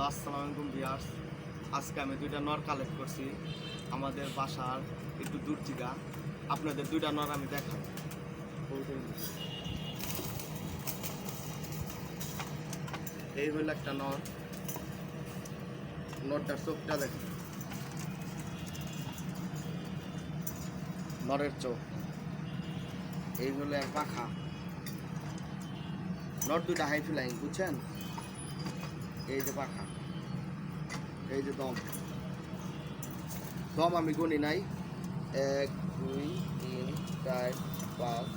Hello, আসসালামু আলাইকুম viewers. আজকে আমি দুইটা নর কালেক্ট করছি আমাদের বাসার একটু দূর থেকে। আপনাদের দুইটা নর আমি দেখাই। এই হইল একটা নর। নরটার চোখটা দেখেন, নরের চোখ। এই হলো এক পাখা। নর দুইটা হাই ফ্লাইং, বুঝছেন? এই যে পাখা, এই যে দম। দম আমি গুনি নাই, 1 2 3 4 5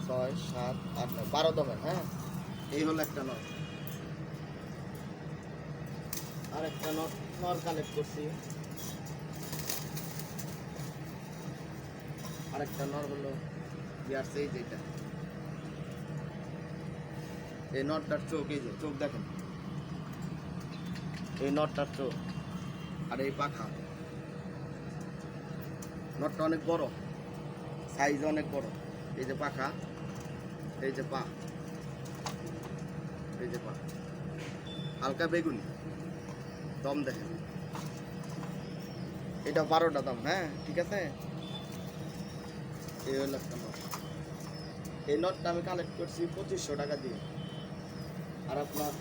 6 7 8 9 12 দমের। হ্যাঁ, এই হলো একটা নর। আর একটা নর কালেক্ট করছি। আরেকটা নর হলো ইয়ার সেই যেটা, এই নরটার চোখ, এই যে চোখ দেখেন, এই নরটার চোখ আর এই পাখা। নটটা অনেক বড়, সাইজ অনেক বড়। এই যে পাখা, এই যে পা, এই যে পা হালকা বেগুনি। দম দেখেন, এটা 12টা দাম। হ্যাঁ, ঠিক আছে। এই হলো একটা নট। এই নটটা আমি কালেক্ট করছি 2500 টাকা দিয়ে। আর আপনার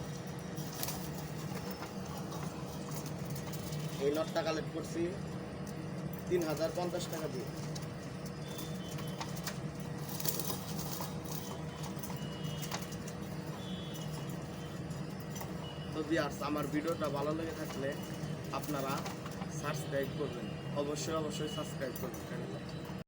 এই নটটা কালেক্ট করছি 3050 টাকা দিয়ে। তো ভিউয়ার্স, আমার ভিডিওটা ভালো লেগে থাকলে আপনারা সাবস্ক্রাইব করবেন, অবশ্যই সাবস্ক্রাইব করবেন।